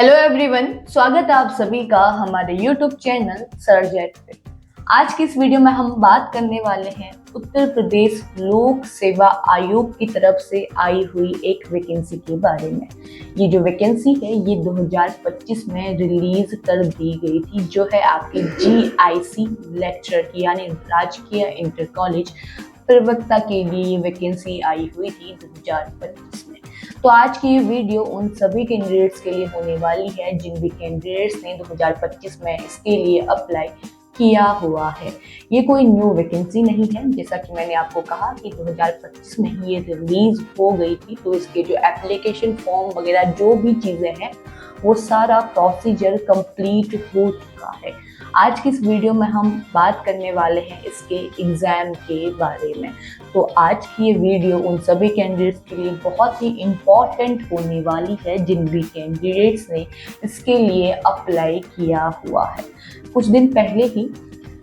Hello everyone, स्वागत है आप सभी का हमारे यूट्यूब चैनल सर्जेट पे। आज की इस वीडियो में हम बात करने वाले हैं उत्तर प्रदेश लोक सेवा आयोग की तरफ से आई हुई एक वैकेंसी के बारे में। ये जो वैकेंसी है ये 2025 में रिलीज कर दी गई थी, जो है आपकी GIC लेक्चरर की यानी राजकीय इंटर कॉलेज प्रवक्ता के लिए ये वैकेंसी आई हुई थी 2025 में। तो आज की ये वीडियो उन सभी कैंडिडेट्स के लिए होने वाली है जिन भी कैंडिडेट्स ने 2025 में इसके लिए अप्लाई किया हुआ है। ये कोई न्यू वैकेंसी नहीं है, जैसा कि मैंने आपको कहा कि 2025 में ही ये रिलीज हो गई थी। तो इसके जो एप्लीकेशन फॉर्म वगैरह जो भी चीज़ें हैं वो सारा प्रोसीजर कंप्लीट हो चुका है। आज की इस वीडियो में हम बात करने वाले हैं इसके एग्ज़ाम के बारे में। तो आज की ये वीडियो उन सभी कैंडिडेट्स के लिए बहुत ही इम्पॉर्टेंट होने वाली है जिन भी कैंडिडेट्स ने इसके लिए अप्लाई किया हुआ है। कुछ दिन पहले ही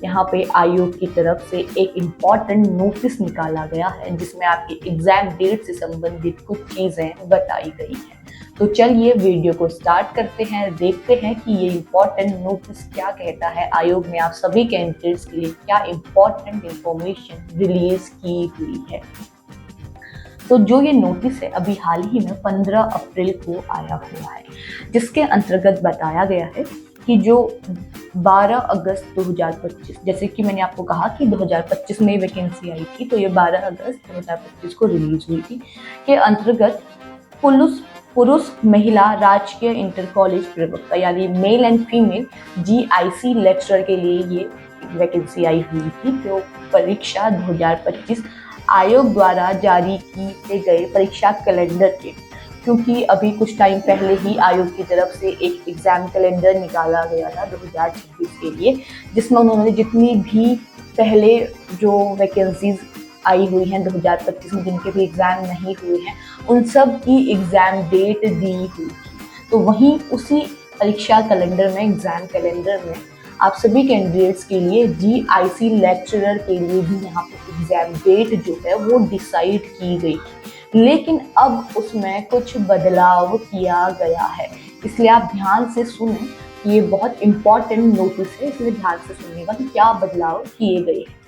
यहाँ पे आयोग की तरफ से एक इम्पॉर्टेंट नोटिस निकाला गया है जिसमें आपके एग्जाम डेट से संबंधित कुछ चीज़ें बताई गई हैं। तो चलिए वीडियो को स्टार्ट करते हैं, देखते हैं कि ये इम्पॉर्टेंट नोटिस क्या कहता है। आयोग ने आप सभी कैंडिडेट्स के लिए क्या इम्पॉर्टेंट इंफॉर्मेशन रिलीज की हुई है। तो जो ये नोटिस है अभी हाल ही में 15 अप्रैल को आया हुआ है, जिसके अंतर्गत बताया गया है कि जो 12 अगस्त 2025, जैसे कि मैंने आपको कहा कि 2025 में वैकेंसी आई थी, तो ये 12 अगस्त 2025 को रिलीज हुई थी, के अंतर्गत पुरुष महिला राजकीय इंटर कॉलेज प्रवक्ता यानी male and female GIC lecturer के लिए ये वैकेंसी आई हुई थी। जो परीक्षा 2025 आयोग द्वारा जारी किए गए परीक्षा कैलेंडर के, क्योंकि अभी कुछ टाइम पहले ही आयोग की तरफ से एक एग्जाम कैलेंडर निकाला गया था 2026 के लिए, जिसमें उन्होंने जितनी भी पहले जो वैकेंसीज आई हुई हैं 2025 में जिनके भी एग्ज़ाम नहीं हुए हैं उन सब की एग्ज़ाम डेट दी हुई थी। तो वहीं उसी परीक्षा कैलेंडर में, एग्ज़ाम कैलेंडर में आप सभी कैंडिडेट्स के लिए GIC लेक्चरर के लिए भी यहाँ पे एग्ज़ाम डेट जो है वो डिसाइड की गई थी, लेकिन अब उसमें कुछ बदलाव किया गया है। इसलिए आप ध्यान से सुनें, ये बहुत इम्पॉर्टेंट नोटिस है, इसलिए ध्यान से सुनिएगा कि क्या बदलाव किए गए हैं।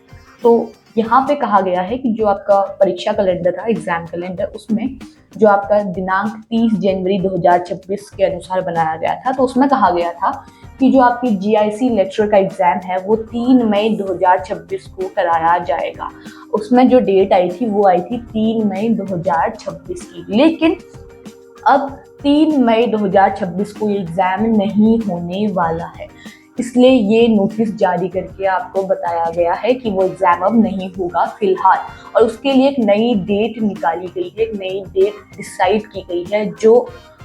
तो यहाँ पे कहा गया है कि जो आपका परीक्षा कैलेंडर था, एग्जाम कैलेंडर, उसमें जो आपका दिनांक 30 जनवरी 2026 के अनुसार बनाया गया था, तो उसमें कहा गया था कि जो आपकी GIC लेक्चर का एग्जाम है वो 3 मई 2026 को कराया जाएगा। उसमें जो डेट आई थी वो आई थी 3 मई 2026 की, लेकिन अब 3 मई 2026 को एग्जाम नहीं होने वाला है। इसलिए ये नोटिस जारी करके आपको बताया गया है कि वो एग्ज़ाम अब नहीं होगा फिलहाल, और उसके लिए एक नई डेट निकाली गई है, एक नई डेट डिसाइड की गई है जो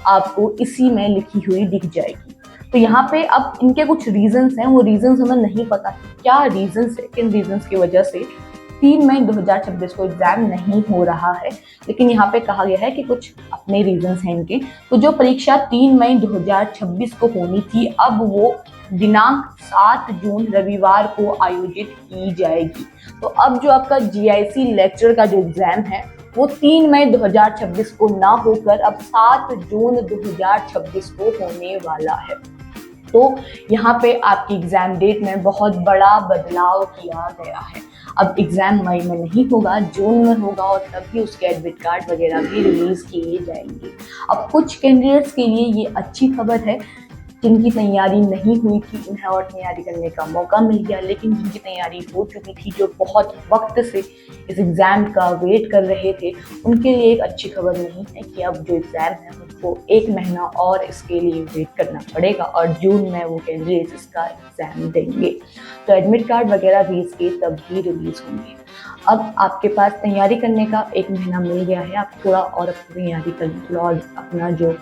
आपको इसी में लिखी हुई दिख जाएगी। तो यहाँ पे अब इनके कुछ रीजंस हैं, वो रीजंस हमें नहीं पता क्या रीजंस है, किन रीजंस की वजह से 3 मई 2026 को एग्जाम नहीं हो रहा है, लेकिन यहाँ पे कहा गया है कि कुछ अपने रीजंस हैं इनके। तो जो परीक्षा 3 मई 2026 को होनी थी, अब वो दिनांक 7 जून रविवार को आयोजित की जाएगी। तो अब जो आपका GIC लेक्चर का जो एग्जाम है वो 3 मई 2026 को ना होकर अब 7 जून 2026 को होने वाला है। तो यहाँ पे आपकी एग्जाम डेट में बहुत बड़ा बदलाव किया गया है। अब एग्जाम मई में नहीं होगा, जून में होगा, और तभी उसके एडमिट कार्ड वगैरह भी रिलीज किए जाएंगे। अब कुछ कैंडिडेट्स के लिए ये अच्छी खबर है, जिनकी तैयारी नहीं हुई थी उन्हें और तैयारी करने का मौका मिल गया, लेकिन जिनकी तैयारी हो चुकी थी, जो बहुत वक्त से इस एग्ज़ाम का वेट कर रहे थे, उनके लिए एक अच्छी खबर नहीं है कि अब जो एग्ज़ाम है उनको 1 महीना और इसके लिए वेट करना पड़ेगा और जून में वो कैंडिडेट्स इसका एग्ज़ाम देंगे। तो एडमिट कार्ड वगैरह भी इसके तभी रिलीज़ होंगे। अब आपके पास तैयारी करने का 1 महीना मिल गया है, आप थोड़ा और अपनी तैयारी कर लें, थोड़ा और अपना जो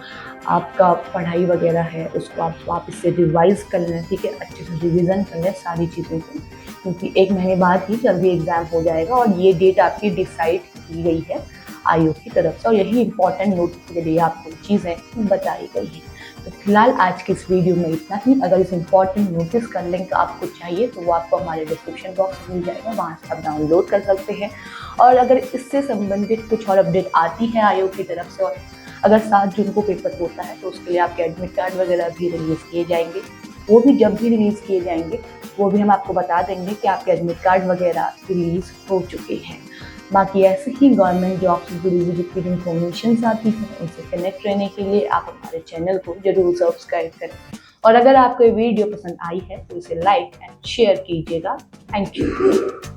आपका पढ़ाई वगैरह है उसको आप वापस से रिवाइज कर लें, ठीक है, अच्छे से रिवीजन कर लें सारी चीज़ों को, क्योंकि 1 महीने बाद ही जल्दी एग्ज़ाम हो जाएगा और ये डेट आपकी डिसाइड की गई है आयोग की तरफ से, और यही इंपॉर्टेंट नोटिस के लिए आपको चीज़ें बताई गई हैं। तो फिलहाल आज के इस वीडियो में इतना ही। अगर इस इंपॉर्टेंट नोटिस का लिंक आपको चाहिए तो वो आपको हमारे डिस्क्रिप्शन बॉक्स में मिल जाएगा, वहाँ से आप डाउनलोड कर सकते हैं। और अगर इससे संबंधित कुछ और अपडेट आती है आयोग की तरफ से और अगर 7 जून को पेपर होता है तो उसके लिए आपके एडमिट कार्ड वगैरह भी रिलीज़ किए जाएंगे। वो भी जब भी रिलीज़ किए जाएंगे वो भी हम आपको बता देंगे कि आपके एडमिट कार्ड वगैरह रिलीज़ हो चुके हैं। बाकी ऐसे ही गवर्नमेंट जॉब से जुड़ी हुई जितनी भी इंफॉर्मेशन आती हैं उनसे कनेक्ट रहने के लिए आप हमारे चैनल को जरूर सब्सक्राइब करें। और अगर आपको ये वीडियो पसंद आई है तो इसे लाइक एंड शेयर कीजिएगा। Thank you.